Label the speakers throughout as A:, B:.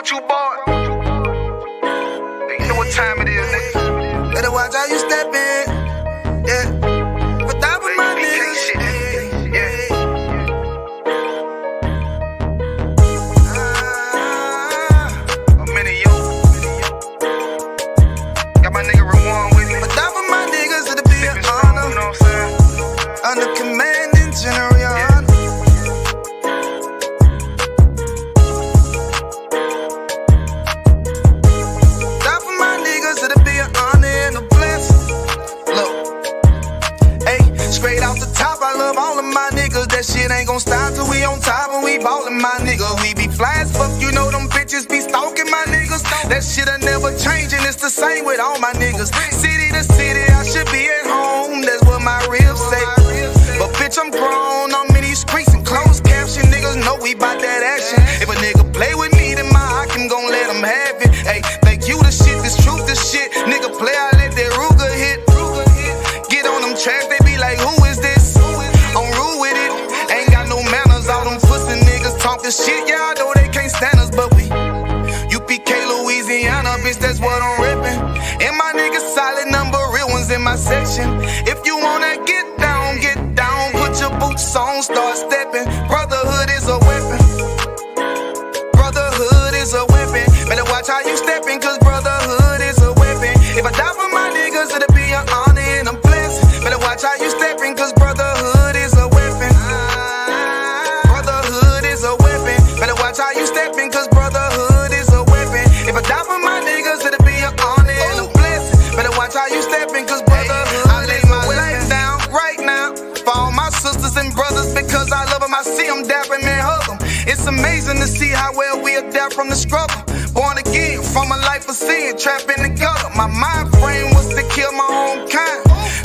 A: with you, boy? You know what time it is, nigga.
B: Better watch how you step in. Yeah. But that was my niggas.
A: I'm in you. Got my nigga Rewan with me.
B: But that was my niggas, it'll be an honor.
A: You know what I'm saying?
B: Under commanding General, your honor. That for my niggas, it'll be an honor and a blessing. Look, hey, straight off the top, I love all of my niggas. That shit ain't gon' stop till we on top and we ballin', my nigga. We be fly as fuck, you know them bitches be stalking my niggas. That shit'll never change and it's the same with all my niggas. City to city, I should be at home. That's what my ribs say. But bitch, I'm grown, I'm in these streets and closed caption. Niggas know we bout that action. If a nigga play with me, then my Hakim gon' let him have it. Hey, think you the shit, this truth the shit. Nigga play, I let that Ruger hit. Get on them tracks, they be like, who is this? I'm rude with it. Ain't got no manners, all them pussy niggas talking shit. Yeah, I know they can't stand us, but we UPK, Louisiana, bitch, that's what I'm reppin'. And my niggas solid number, real ones in my section. If you wanna get down, put your boots on, start stepping. Brotherhood is a weapon. Brotherhood is a weapon. Better watch how you steppin', cause brotherhood is a weapon. If I die for my niggas, it'll be an honor and a blessing. Better watch how you steppin', cause brotherhood is a weapon. Brotherhood is a weapon. Better watch how you steppin', cause brotherhood is a weapon. If I die for my niggas, it'll be an honor and a blessing. Better watch how you steppin', cause brotherhood I lay my life down right now for all my sisters and brothers, because I love them. I see them dapping, man, hug them. It's amazing to see how well we adapt from the struggle. Born again from a life of sin, trapped in the gutter. My mind frame was to kill my own kind.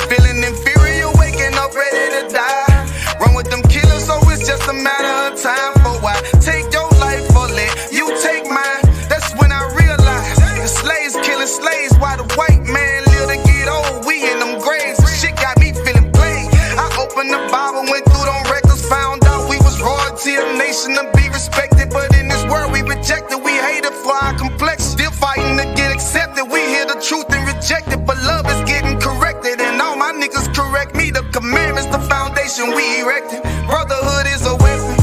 B: Feeling inferior, waking up ready to die. Run with them killers, so it's just a matter of time. For I take your life or let you take mine. That's when I realized the slaves killing slaves while the white man live to get old. We in them graves, the shit got me feeling played. I opened the Bible, went through them records, found out we was royalty, a nation to be respected. But in this world we rejected, we hated for our complexion. Still fighting to get accepted, we hear the truth and reject it. But love is getting corrected, and all my niggas correct me. The commandments, the foundation we erected. Brotherhood is a weapon.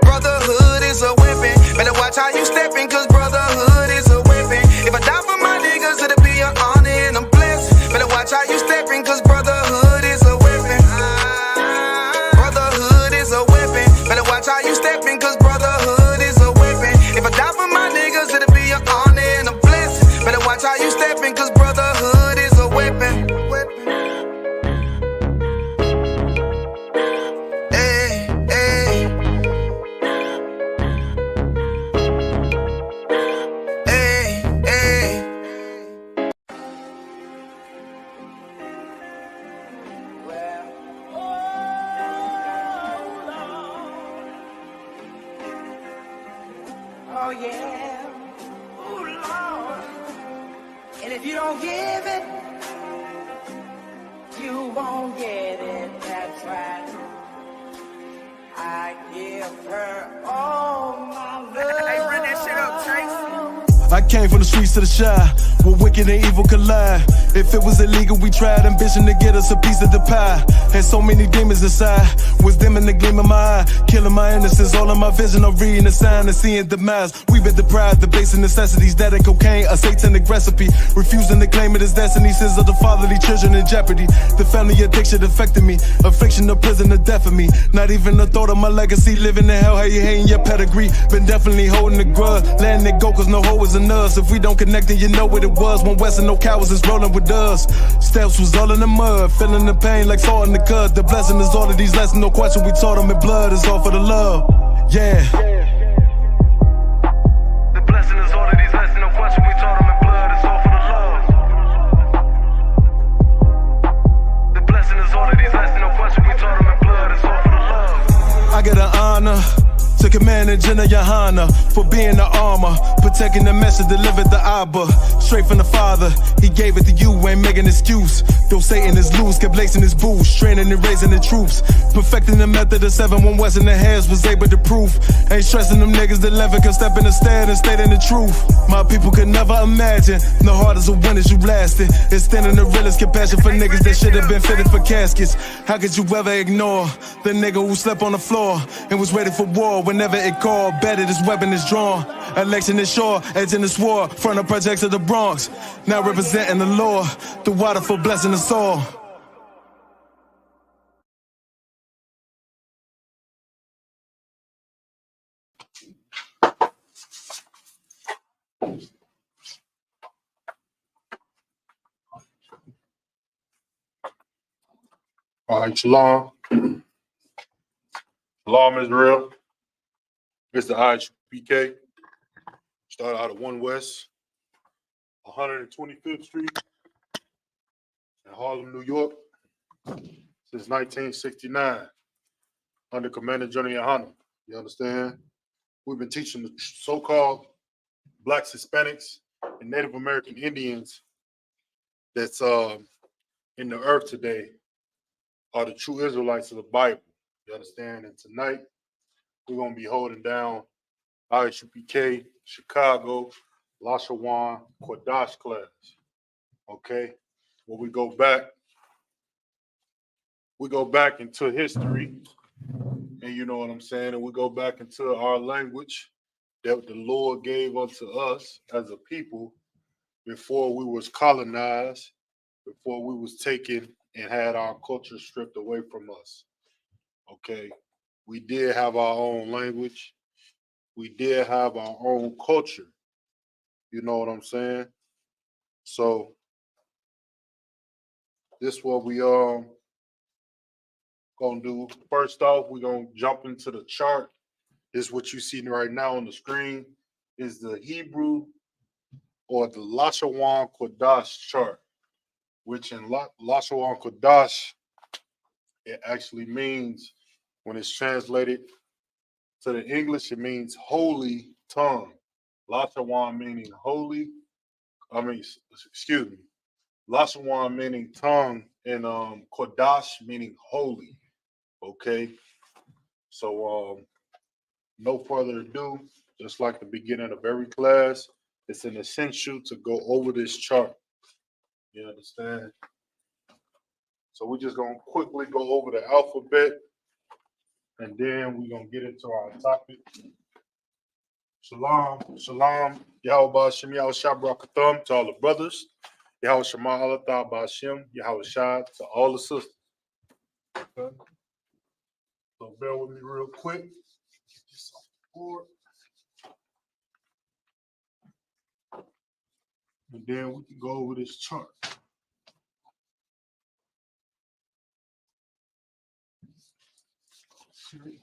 B: Brotherhood is a weapon. Better watch how you steppin', cause brotherhood is a weapon. If I die for my niggas, it'll be an honor and a blessing. Better watch how you steppin', cause brotherhood is a weapon. Brotherhood is a weapon. Better watch how you steppin', cause brotherhood is a weapon. If I die for my niggas, it'll be an honor and a blessing. Better watch how you steppin', cause brotherhood is a weapon. Hey, hey. Hey, hey.
C: Oh yeah, ooh Lord. And if you don't give it, you won't get it. That's right. I give her all my love.
A: Hey, run that shit up, Trace.
D: I came from the streets to the shy, where wicked and evil collide. If it was illegal, we tried ambition to get us a piece of the pie. Had so many demons inside, was dimming the gleam of my eye, killing my innocence. All of my vision of reading the sign and seeing demise. We've been deprived the basic necessities, that and cocaine, a satanic recipe. Refusing to claim it as destiny, sins of the fatherly children in jeopardy. The family addiction affected me, affliction of prison, the death of me. Not even the thought of my legacy, living in hell, how you hating your pedigree. Been definitely holding the grudge, letting it go cause no hoe is in us. If we don't connect then you know what it was. One West and no cowards is rolling with us. Steps was all in the mud, feeling the pain like salt in the cut. The blessing is all of these lessons, no question we taught them in blood. It's all for the love, yeah.
E: The blessing is all of these lessons, no question we taught them in blood. It's all for the love. The blessing is all of these lessons, no question we taught them in blood. It's all for the love.
D: I get an honor to command man in Jenna Johanna for being the armor, protecting the message delivered the Abba. Straight from the Father, he gave it to you, ain't making excuse. Though Satan is loose, kept lacing his boots, training and raising the troops. Perfecting the method of 7-1 West in the hands was able to prove. Ain't stressing them niggas that 11 can step in the stand and state in the truth. My people could never imagine the hardest of winners you lasted. Extending the realest compassion for niggas that should have been fitted for caskets. How could you ever ignore the nigga who slept on the floor and was ready for war whenever it called? Better this weapon is drawn. Election is sure, edge in this war, front of projects of the Bronx. Now representing the Lord, the water for blessing us all.
F: All right, shalom. Shalom, Israel. It's the Isupk. Started out of 1 West, 125th Street in Harlem, New York, since 1969, under Commander Johnny Ahana. You understand? We've been teaching the so-called Blacks, Hispanics, and Native American Indians that's in the earth today are the true Israelites of the Bible. You understand? And tonight, we're going to be holding down Isupk Chicago Lashawan Kodash class. Okay? When we go back into history, and you know what I'm saying, and we go back into our language that the Lord gave unto us as a people before we was colonized, before we was taken and had our culture stripped away from us. Okay? We did have our own language. We did have our own culture. You know what I'm saying? So this is what we gonna do. First off, we're gonna jump into the chart. This is what you see right now on the screen is the Hebrew or the Lashawan Kodash chart, which in Lashawan Kodash, it actually means, when it's translated to the English, it means holy tongue. Lashawan meaning holy. Excuse me. Lashawan meaning tongue, and Kodash meaning holy. Okay. So no further ado, just like the beginning of every class, it's an essential to go over this chart. You understand? So we're just gonna quickly go over the alphabet, and then we're gonna get into our topic. Shalom, shalom, Yahweh Ba'ashem, Yahweh Shabbarakatham to all the brothers. Yahweh Shema Allah Ba'ashem, Yahweh Shah to all the sisters. Okay. So bear with me real quick. Get this off the board. And then we can go over this chart. Okay.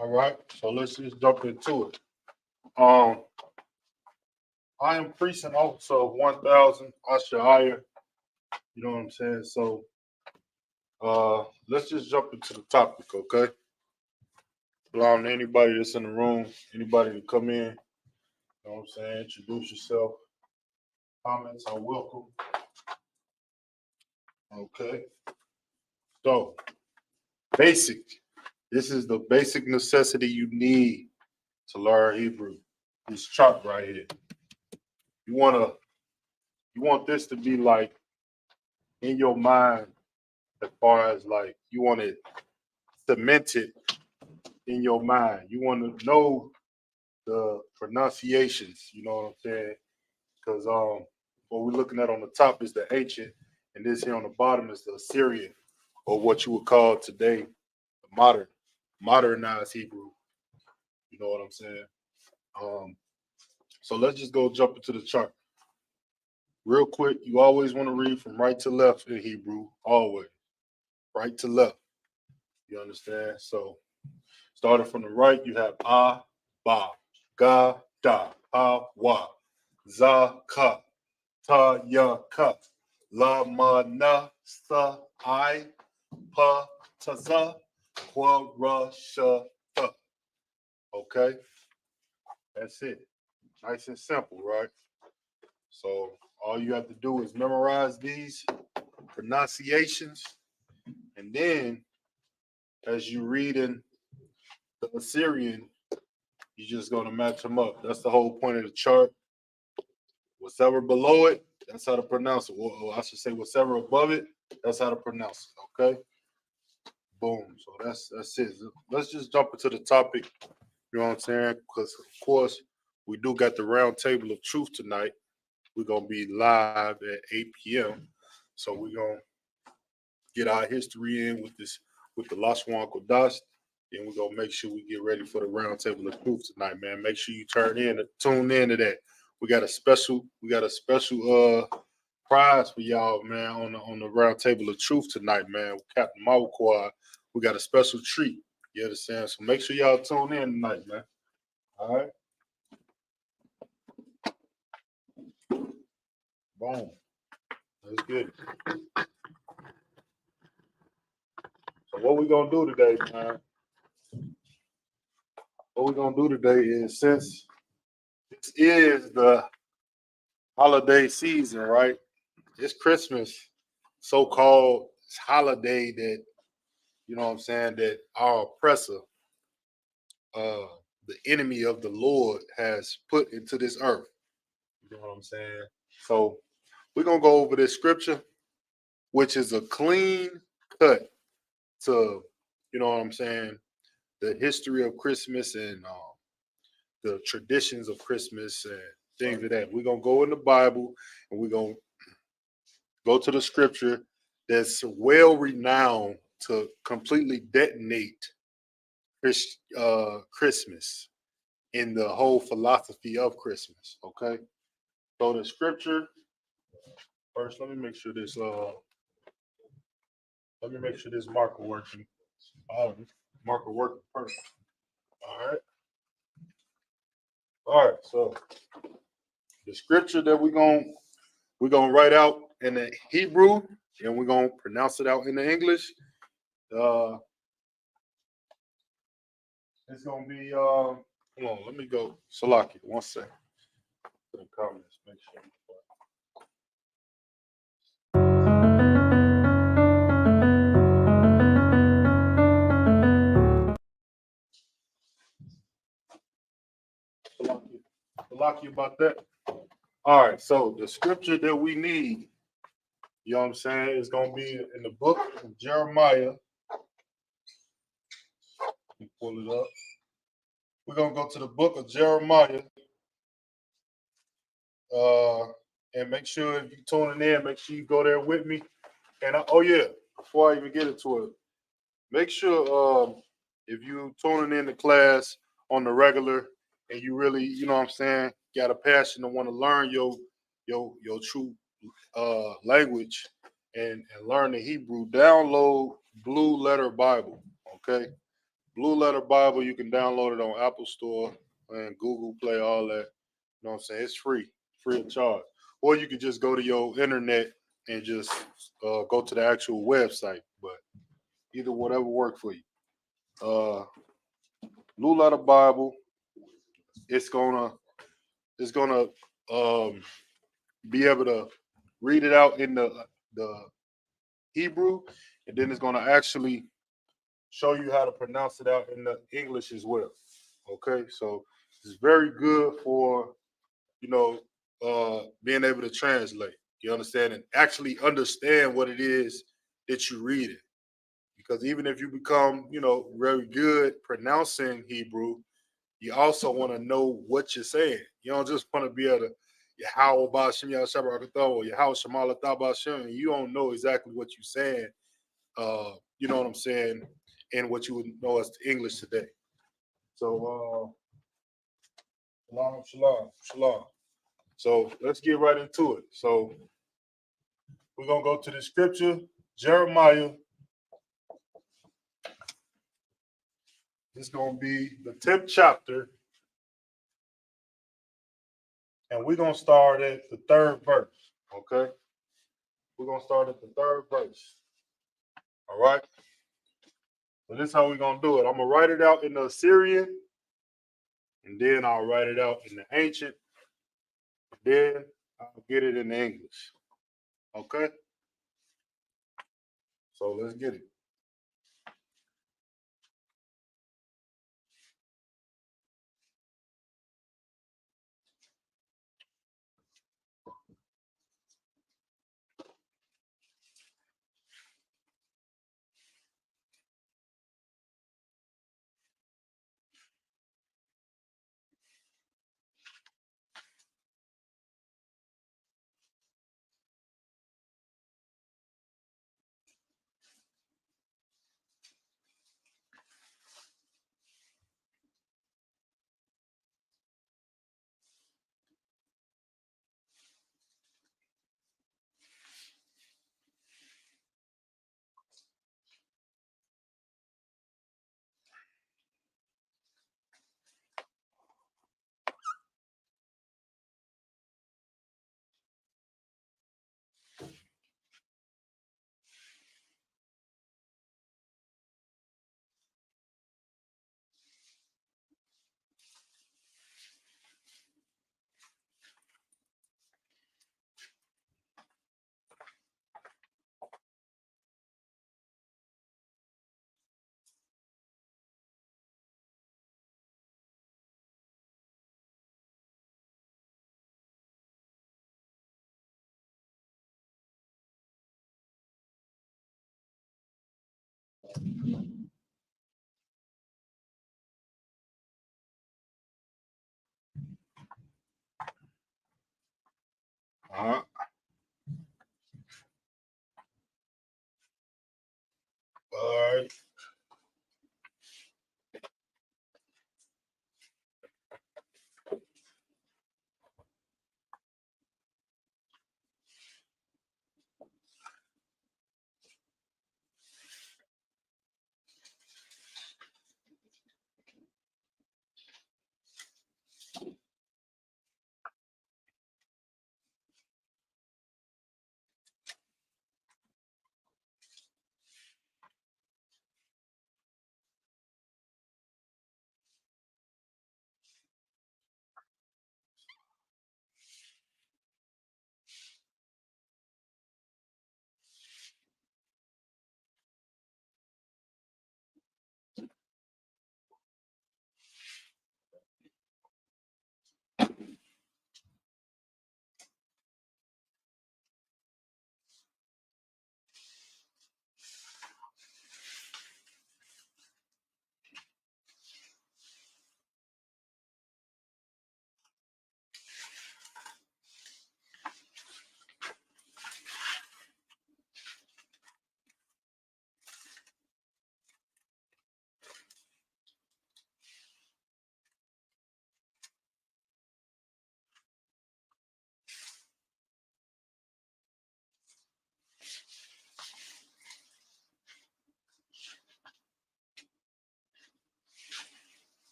F: All right, so let's just jump into it. I am precinct officer of 1,000 Ashaiah. You know what I'm saying? So let's just jump into the topic, okay? Shalom to anybody that's in the room, anybody to come in. You know what I'm saying? Introduce yourself. Comments are welcome. Okay. So, basic. This is the basic necessity you need to learn Hebrew. This chart right here. You want this to be like in your mind, as far as like you want it cemented in your mind. You want to know the pronunciations, you know what I'm saying? Because what we're looking at on the top is the ancient, and this here on the bottom is the Assyrian, or what you would call today the modernized Hebrew. You know what I'm saying? So let's just go jump into the chart. Real quick, you always want to read from right to left in Hebrew, always. Right to left. You understand? So starting from the right, you have Ah, Ba, Ga, Da, Ha, Wa, Za, Ka, Ta, Ya, Ka, La, Ma, Na, Sa, I, Pa, Ta, Za, Kwa, Ra, Sha, Ta. Okay? That's it. Nice and simple, right? So all you have to do is memorize these pronunciations, and then as you read in the Assyrian, you're just gonna match them up. That's the whole point of the chart. Whatever below it, that's how to pronounce it. Or I should say, whatever above it, that's how to pronounce it. Okay. Boom. So that's it. Let's just jump into the topic. You know what I'm saying? Because of course we do got the round table of truth tonight. We're gonna be live at 8 p.m. So we're gonna get our history in with the Lashwan Kodash. And we're gonna make sure we get ready for the round table of truth tonight, man. Make sure you tune in to that. We got a special prize for y'all, man, on the round table of truth tonight, man. With Captain Mawakwa, we got a special treat. You understand? So make sure y'all tune in tonight, man. All right. Boom. That's good. So what we gonna do today, man? What we're gonna do today is, since this is the holiday season, right? It's Christmas, so-called holiday that, you know what I'm saying, that our oppressor, the enemy of the Lord, has put into this earth. You know what I'm saying? So we're gonna go over this scripture, which is a clean cut to, you know what I'm saying, the history of Christmas and the traditions of Christmas and things of that. We're gonna go in the Bible and we're gonna go to the scripture that's well renowned to completely detonate Christmas in the whole philosophy of Christmas. Okay, so the scripture first. Let me make sure this marker working. Marker working perfect. All right. So the scripture that we're gonna write out in the Hebrew and we're gonna pronounce it out in the English. It's gonna be hold on, let me go. Salaki, one second. The comments, make sure. Salaki about that. All right, so the scripture that we need, you know what I'm saying, is gonna be in the book of Jeremiah. Let me pull it up. We're gonna go to the book of Jeremiah. And make sure if you're tuning in, make sure you go there with me. And oh yeah, before I even get into it, make sure if you tuning in the class on the regular and you really, you know what I'm saying, got a passion to want to learn your true language and learn the Hebrew, download Blue Letter Bible. Okay, Blue Letter Bible, you can download it on Apple Store and Google Play, all that. You know what I'm saying? It's free of charge. Or you could just go to your internet and just go to the actual website. But either whatever work for you. Blue Letter Bible, it's gonna be able to read it out in the Hebrew, and then it's gonna actually show you how to pronounce it out in the English as well. Okay, so it's very good for, you know, being able to translate. You understand and actually understand what it is that you read it. Because even if you become, you know, very good pronouncing Hebrew, you also want to know what you're saying. You don't just want to be able to Yahweh Bashim Yahshabrakatah or Yahweh Shamala Tabashim, and you don't know exactly what you're saying. You know what I'm saying, and what you would know as English today. So Shalom, shalom, shalom. So let's get right into it. So we're gonna go to the scripture, Jeremiah. This is gonna be the 10th chapter, and we're gonna start at the 3rd verse. Okay, we're gonna start at the 3rd verse. All right. So this is how we're gonna do it. I'm gonna write it out in the Assyrian, and then I'll write it out in the ancient. Then I'll get it in English. Okay. So let's get it. Uh-huh. All right.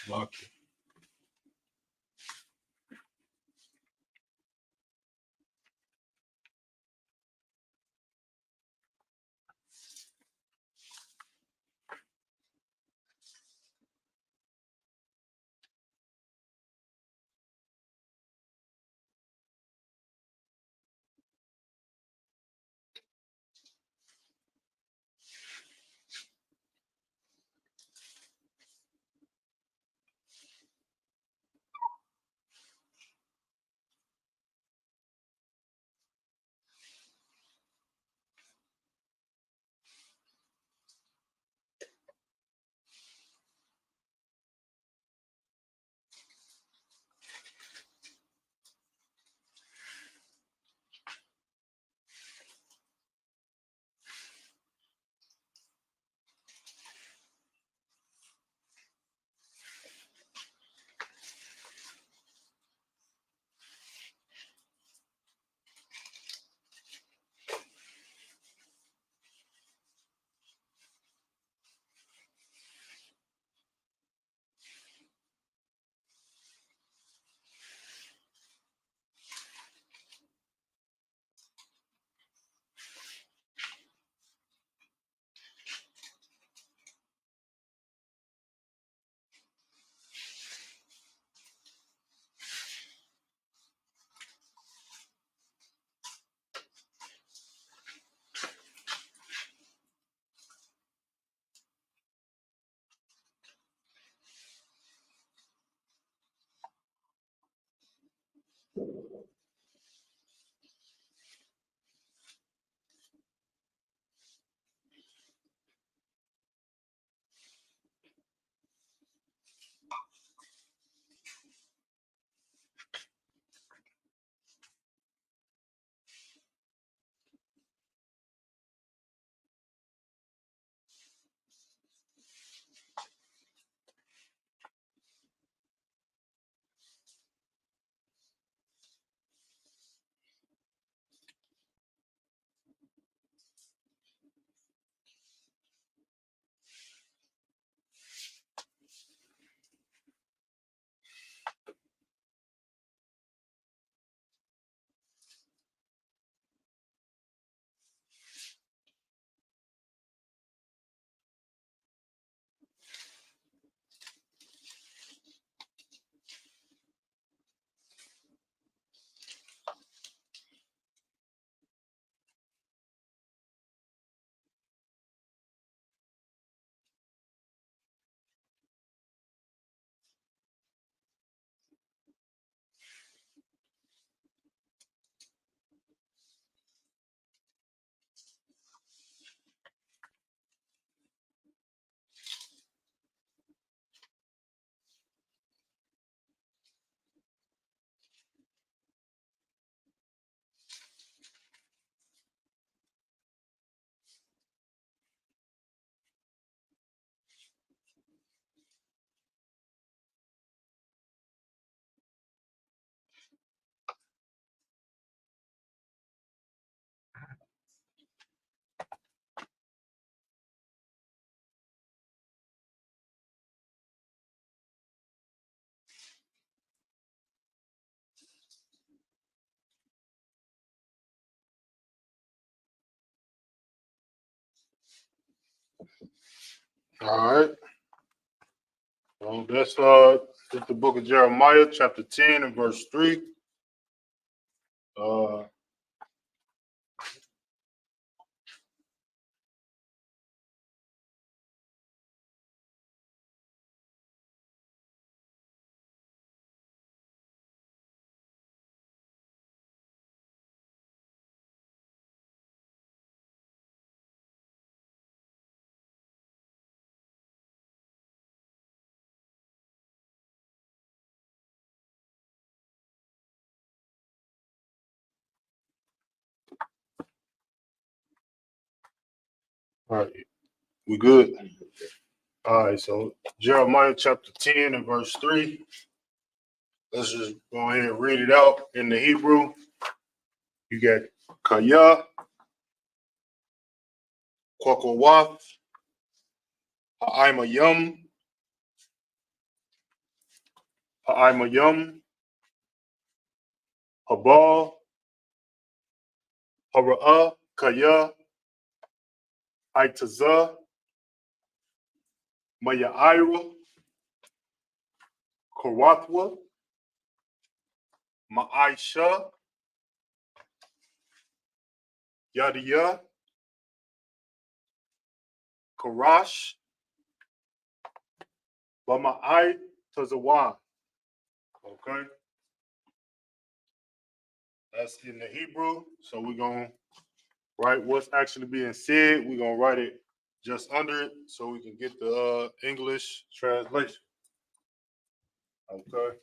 F: Lock it. All right. So that's the book of Jeremiah, chapter 10 and verse 3. Uh all right, we good. All right, so Jeremiah chapter 10 and verse 3. Let's just go ahead and read it out in the Hebrew. You got Kaya, Kwakowath, Ha'aimayum, Ha'aimayum, Habal, Hara'ah, Kaya, Aitazah, Mayaira, Karathwa, Ma'aisha, Yadiya, Karash, Bama'ai, Tazawan. Okay, that's in the Hebrew. So we're going to write what's actually being said. We're going to write it just under it so we can get the English translation. Okay.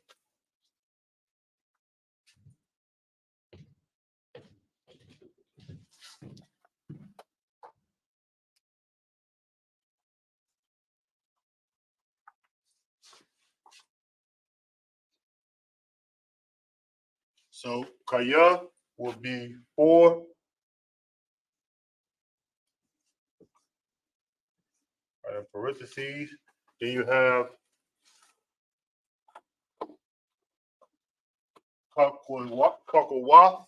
F: So Kaya will be 4. Right, in parentheses. Then you have Kakawath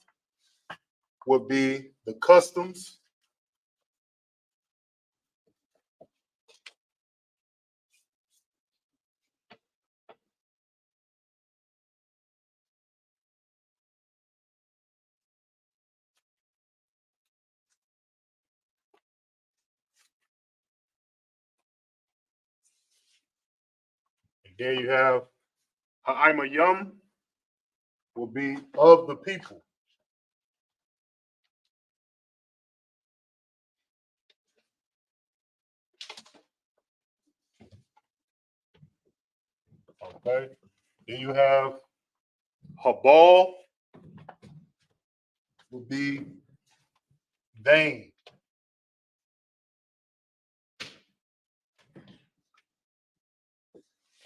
F: would be the customs. And then you have Ha'aimayum will be of the people. Okay. Then you have Habal will be vain.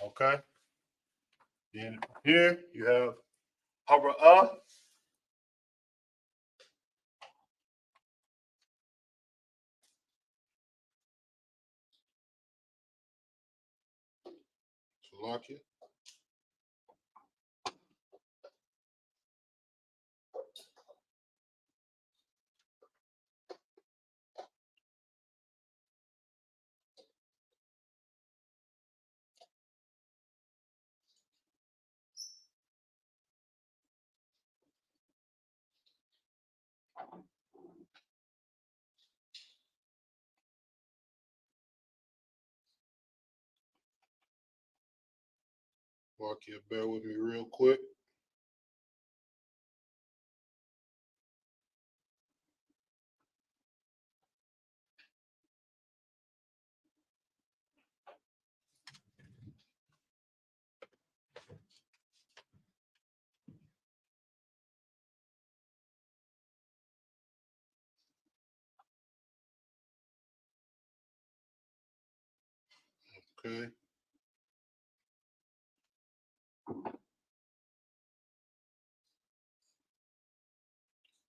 F: Okay. Then here you have Hara'ah. Salakia. Salakia, bear with me real quick. Okay.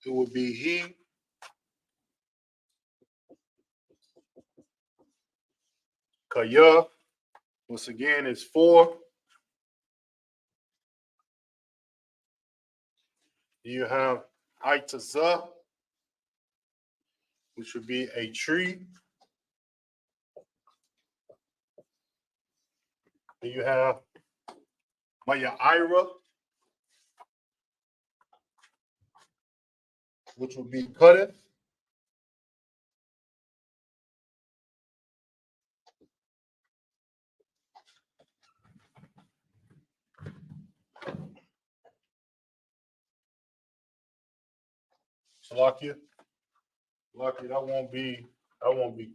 F: It will be he. Kaya. Once again, is 4. You have Aitazah, which would be a tree. Then you have Maya Ira, which would be cutteth. Salakia. Lucky that won't be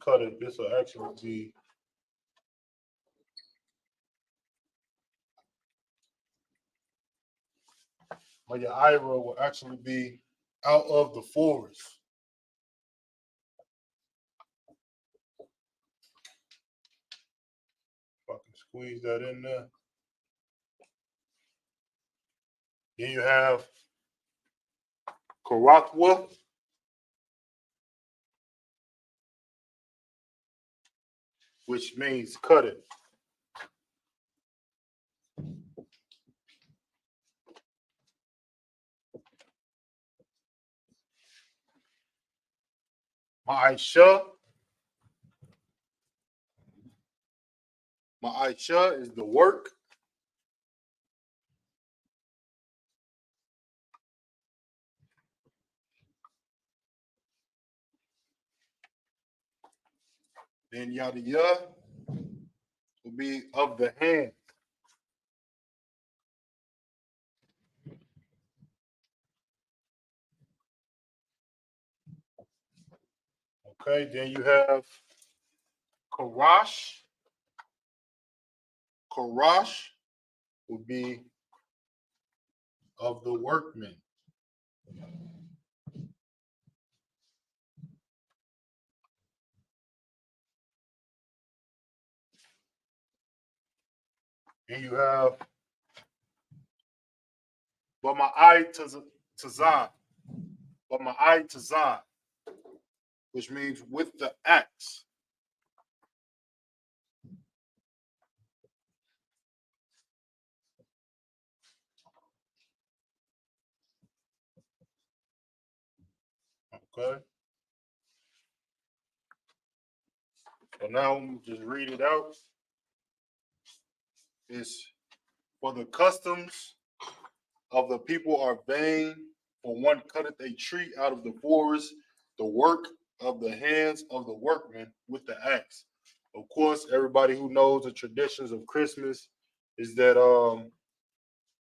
F: cutteth. This will actually be Maya Ira will actually be out of the forest. If I can squeeze that in there. Then you have Karathwa, which means cut it. Ma'aisha. Ma'aisha is the work. Then Yadiyah will be of the hand. Okay, then you have Karash. Karash will be of the workmen. Then you have Bama'ai Tazan. Bama'ai Tazan, which means with the axe. Okay. So now I'm just read it out. It's for the customs of the people are vain, for one cutteth a tree out of the forest, the work of the hands of the workmen with the axe. Of course, everybody who knows the traditions of Christmas is that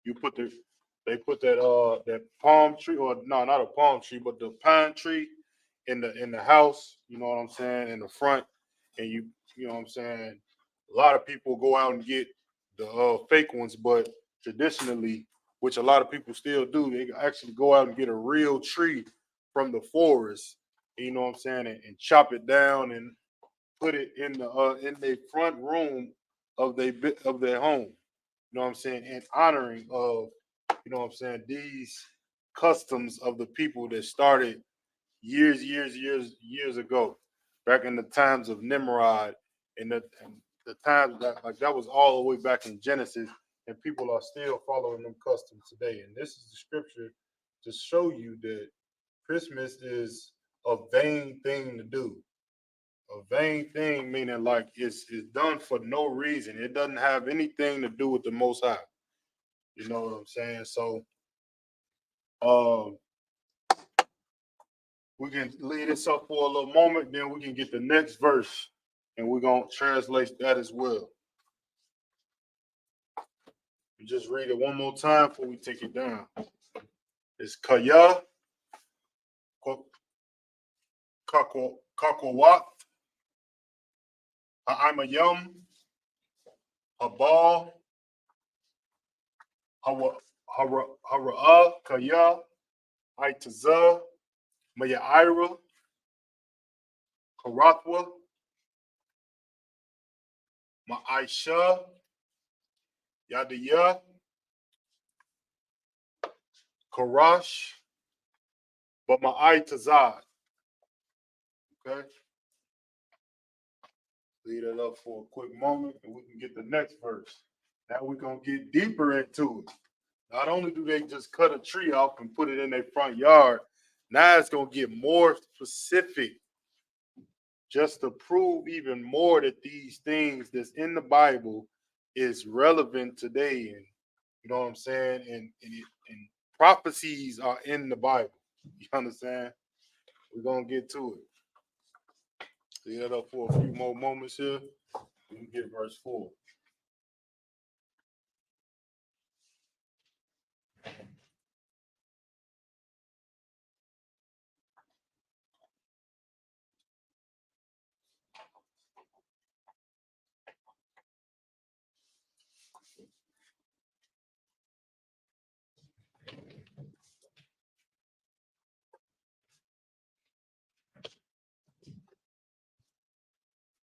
F: you put they put that palm tree, or no, not a palm tree, but the pine tree in the house, you know what I'm saying, in the front, and you know what I'm saying. A lot of people go out and get the fake ones, but traditionally, which a lot of people still do, they actually go out and get a real tree from the forest, you know what I'm saying, and chop it down and put it in the front room of their home. You know what I'm saying, in honoring of, you know what I'm saying, these customs of the people that started years ago, back in the times of Nimrod, and the times that, like, that was all the way back in Genesis, and people are still following them customs today. And this is the scripture to show you that Christmas is a vain thing to do. A vain thing meaning like it's done for no reason. It doesn't have anything to do with the Most High. You know what I'm saying? So, um, we can leave this up for a little moment, then we can get the next verse, and we're gonna translate that as well. You just read it one more time before we take it down. It's Kaya, Kakowat, Ha'amayam, Habal, Hara'ah, Kaya, Aitazah, Mayaira, Karathwa, Ma'aisha, Yadiyah, Karash, but Ma'aitazah. Okay? Leave it up for a quick moment and we can get the next verse. Now we're going to get deeper into it. Not only do they just cut a tree off and put it in their front yard, now it's going to get more specific, just to prove even more that these things that's in the Bible is relevant today, and you know what I'm saying. And prophecies are in the Bible. You understand? We're gonna get to it. Leave that up for a few more moments here. We can get verse 4.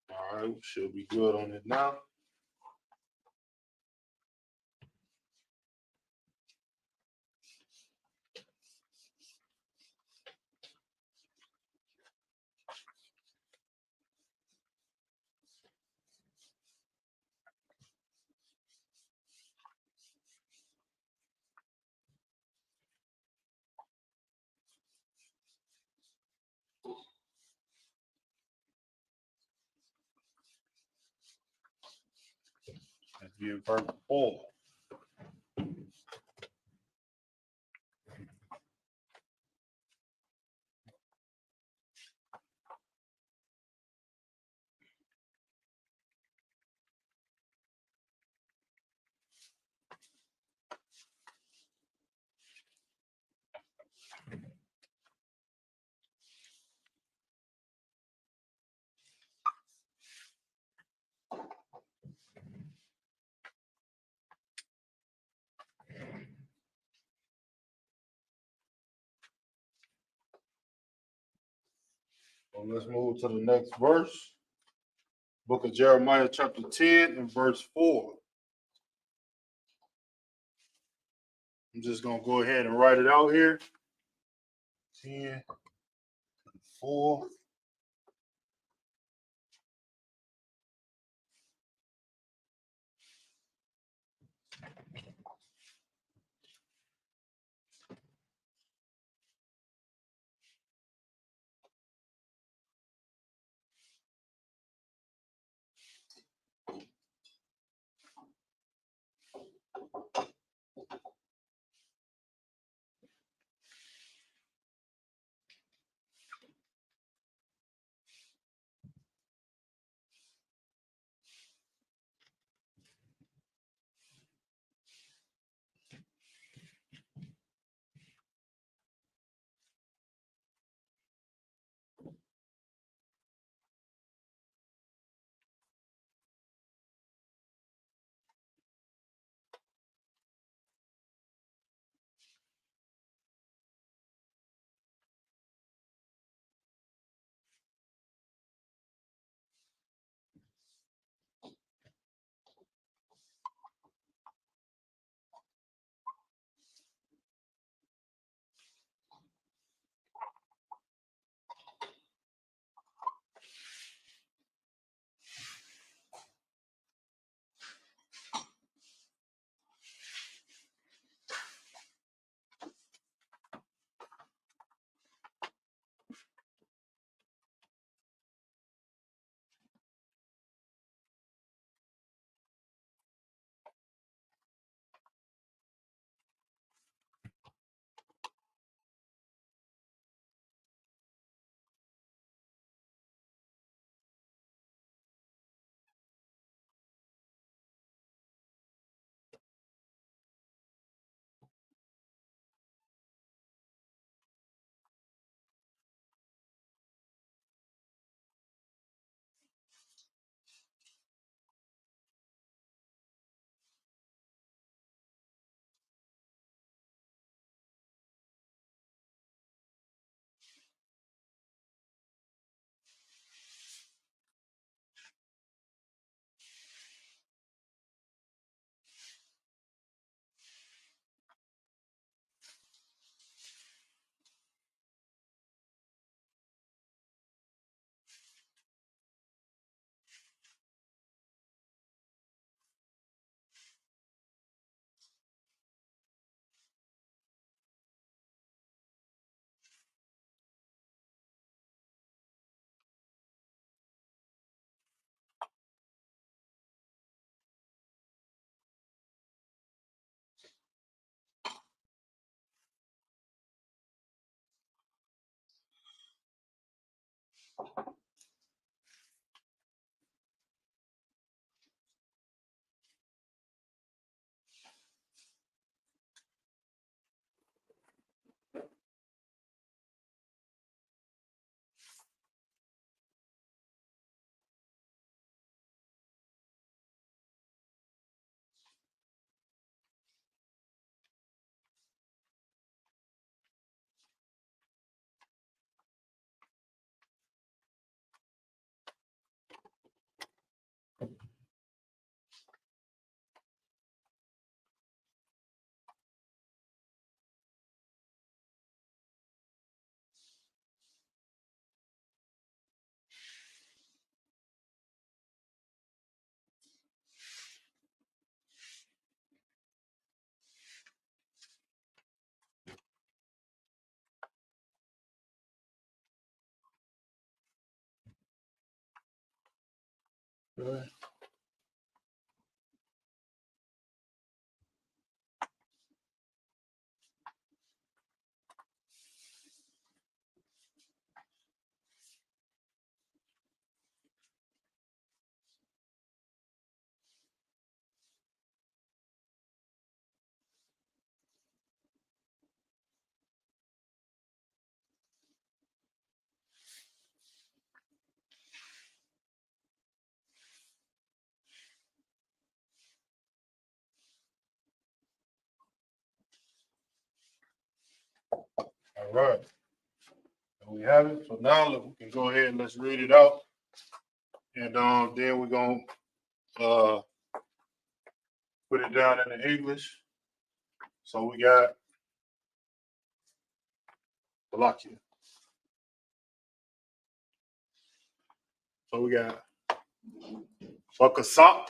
F: All right, we should be good on it now. Let's be in verse 4. Well, let's move to the next verse. Book of Jeremiah, chapter 10, and verse 4. I'm just going to go ahead and write it out here. 10, 4. Okay. All right. And we have it. So now look, we can go ahead and let's read it out. And then we're gonna put it down in the English. So we got Slovakia. So we got Bakasop,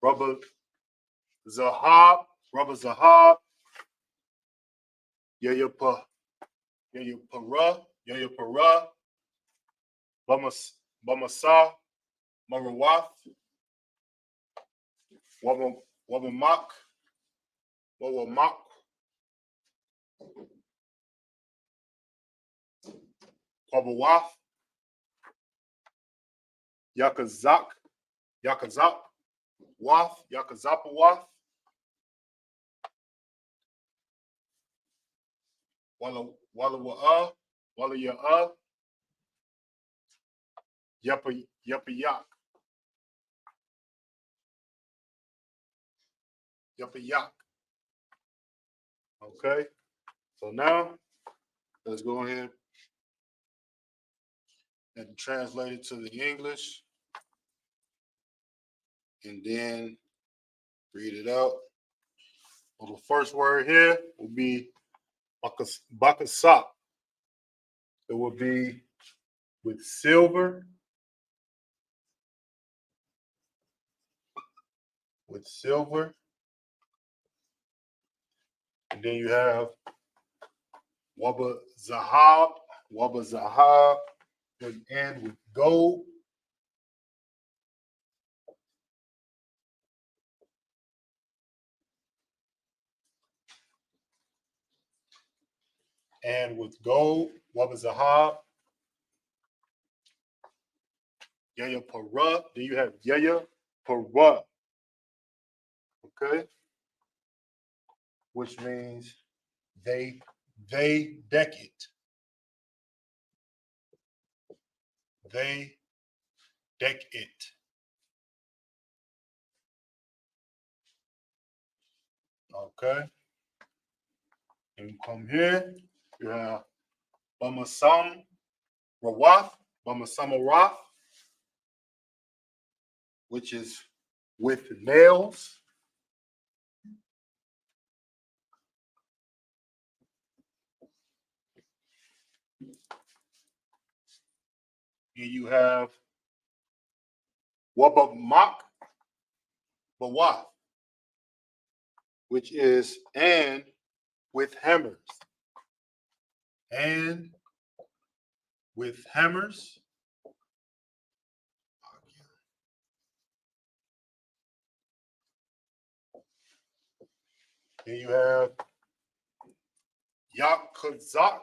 F: Rubber Zahab, Yaya Para, Bamasa, Marawath, Wabamak, Kwabawath, Yakazak, Yakazapawath, Walla Ya'a, Yapayak. Okay, so now let's go ahead and translate it to the English and then read it out. Well, the first word here will be Bakasap. It will be with silver, and then you have Waba Zahab, and with gold. Waba Zahab, Yaya Para. Then you have Yaya Para. Okay, which means they deck it. They deck it. Okay. And you come here, you have Bamasam Rawath, which is with nails. And you have Wabamak Bawath, which is and with hammers. And with hammers. Then you have Yakazak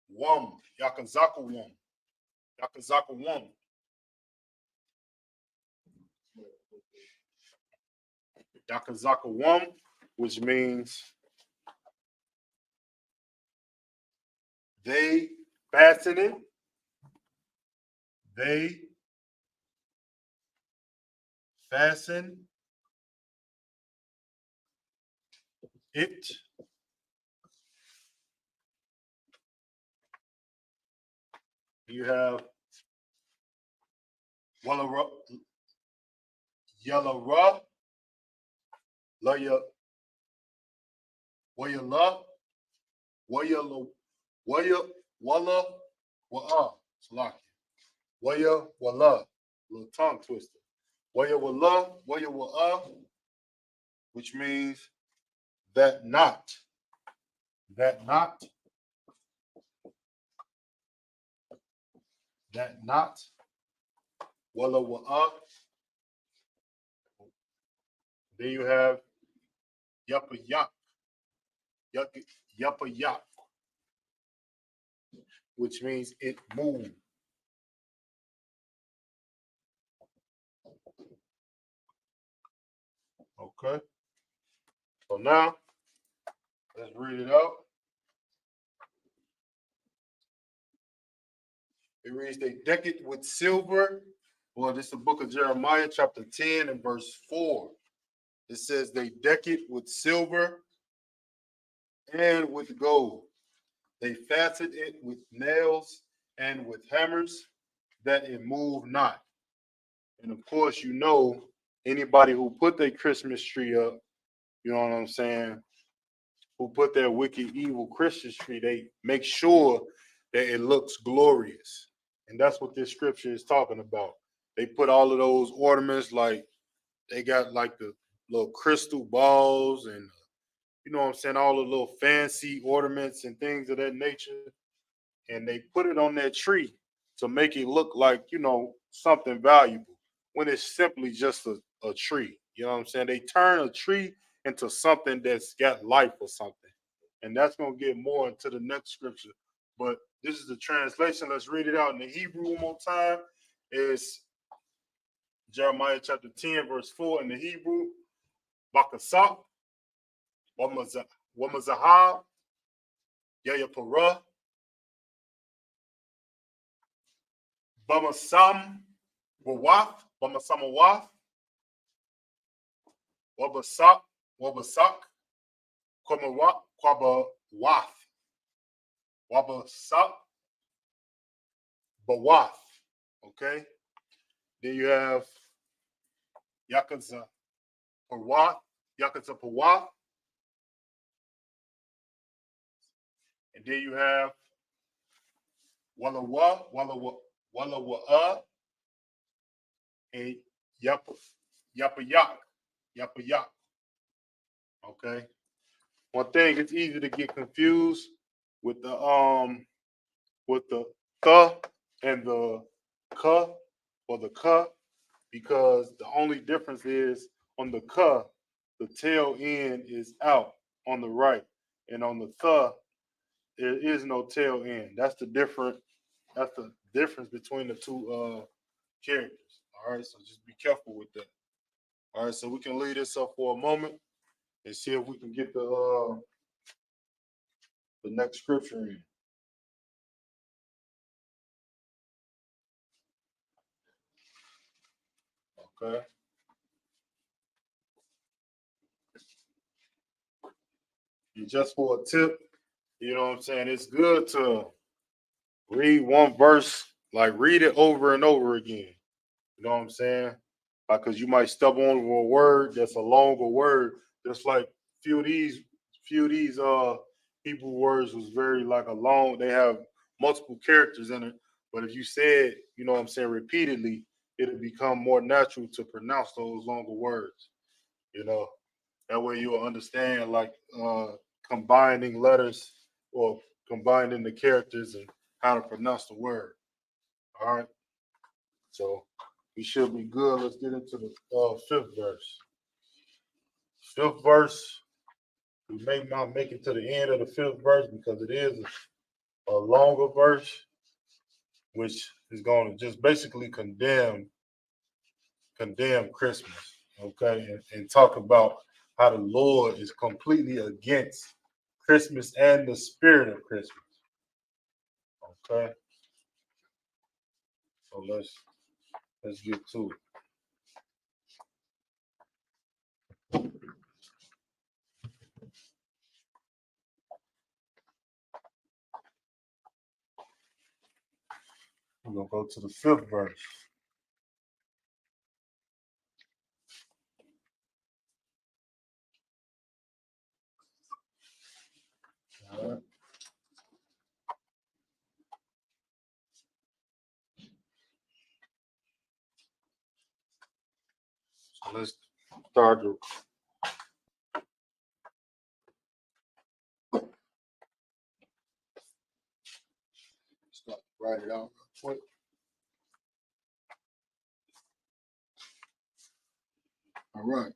F: Wum, Yakazaka Wum, which means they fasten it. They fasten it. You have Yellow Ra, Laya, Waya La, Walla, Wa'a, Salaki. Waya Walla, little tongue twister. Waya Walla, Waya Wa'a, which means that not. that not, walla wa. Then you have yappa yap, yappa yap, which means it moved. Okay. So now let's read it out. It reads, they deck it with silver. Well, this is the book of Jeremiah, chapter 10 and verse 4. It says, they deck it with silver and with gold. They fastened it with nails and with hammers, that it move not. And of course, you know, anybody who put their Christmas tree up, you know what I'm saying, who put their wicked, evil Christmas tree, they make sure that it looks glorious. And that's what this scripture is talking about. They put all of those ornaments, like they got like the little crystal balls and, you know what I'm saying, all the little fancy ornaments and things of that nature. And they put it on that tree to make it look like, you know, something valuable when it's simply just a tree. You know what I'm saying? They turn a tree into something that's got life or something. And that's going to get more into the next scripture. But this is the translation. Let's read it out in the Hebrew one more time. It's Jeremiah chapter 10, verse 4 in the Hebrew. Bakasak, Wamazahab, Yayapara, Bamasam, Bamasamawath, Wabasak, Kwabawath, Wabasak, Bawath. Okay. Then you have Yakaza Pawath, Yakaza Pawath. And then you have Wallawa, and Yappayak. Okay. One thing, it's easy to get confused with the and the ka or the ka, because the only difference is on the ka, the tail end is out on the right, and on the there is no tail end. That's the difference between the two characters. All right, so just be careful with that. All right, so we can leave this up for a moment and see if we can get the next scripture in. Okay. And just for a tip, you know what I'm saying? It's good to read one verse, like read it over and over again. You know what I'm saying? Because you might stumble on a word that's a longer word. Just like few of these Hebrew words was very like a long. They have multiple characters in it. But if you say it, you know what I'm saying, repeatedly, it'll become more natural to pronounce those longer words. You know, that way you'll understand like combining letters or combining the characters and how to pronounce the word. All right. So we should be good. Let's get into the fifth verse. Fifth verse, we may not make it to the end of the fifth verse because it is a longer verse, which is going to just basically condemn Christmas, okay, and talk about how the Lord is completely against Christmas and the spirit of Christmas. Okay, so let's get to it. We're gonna go to the fifth verse. All right. So let's start to write it out real quick. All right.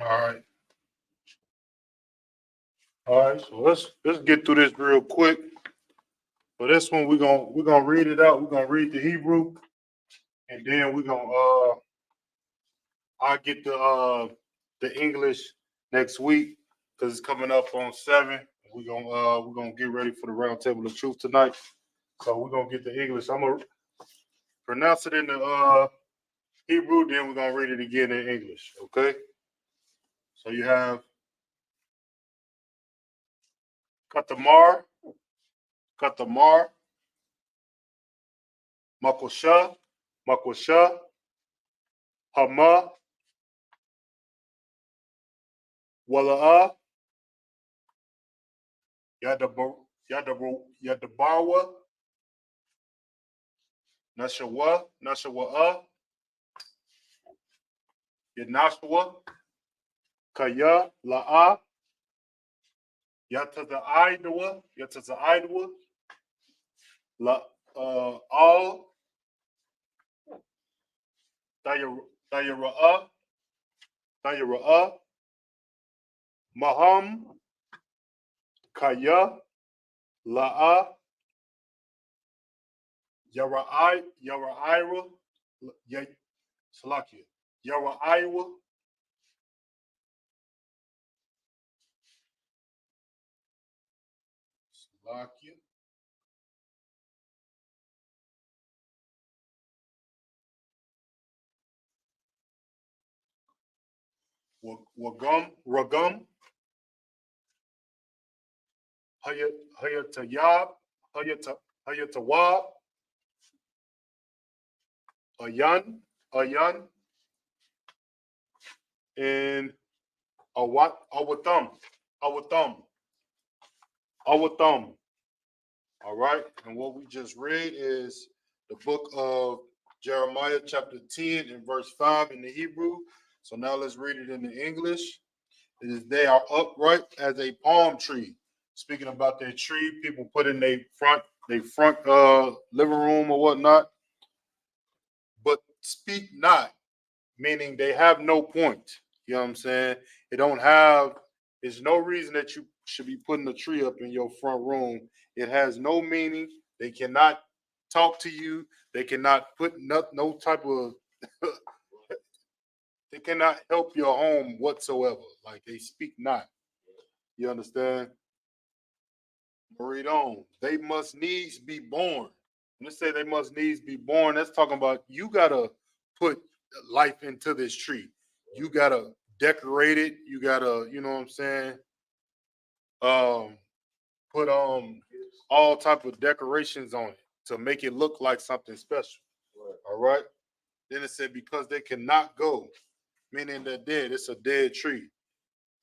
F: All right. All right. So let's get through this real quick. For this one, we're gonna read it out. We're gonna read the Hebrew, and then we're gonna I'll get the English next week because it's coming up on 7. We're gonna get ready for the round table of truth tonight. So we're gonna get the English. I'm gonna pronounce it in the Hebrew, then we're gonna read it again in English. Okay. So you have Katamar, Katamar, Makosha, Makosha, Hama, Wala'a, Yadabawa, Nashawa, Nashawa'a, Yanashwa, Kaya, La'a, Yataza Idawa, La Al, Dayara'a, Dayara'a, Maham, Kaya, La'a, Yara'ira, Salakia, Yara'ira, Salakia, Ragum, Hayatayab, Hayatawab, Ayan, and Awatham. All right. And what we just read is the book of Jeremiah, chapter 10, and verse 5 in the Hebrew. So now let's read it in the English. It is they are upright as a palm tree. Speaking about that tree, people put in their front living room or whatnot. But speak not, meaning they have no point. You know what I'm saying? It don't have, there's no reason that you should be putting a tree up in your front room. It has no meaning. They cannot talk to you. They cannot put no type of, they cannot help your home whatsoever. Like they speak not. You understand? Read on. They must needs be born. When they say they must needs be born, that's talking about you gotta put life into this tree. You gotta decorate it. You gotta, you know what I'm saying? Put all type of decorations on it to make it look like something special. All right. Then it said because they cannot go, meaning they're dead. It's a dead tree.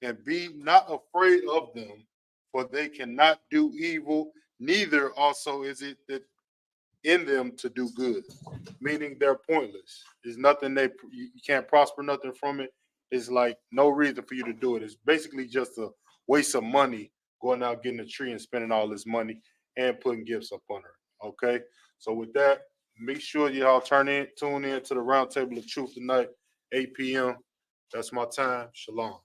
F: And be not afraid of them, for they cannot do evil, neither also is it that in them to do good, meaning they're pointless. There's nothing you can't prosper nothing from it. It's like no reason for you to do it. It's basically just a waste of money going out getting a tree and spending all this money and putting gifts up on her. Okay, so with that, make sure y'all tune in to the round table of truth tonight, 8 p.m. That's my time. Shalom.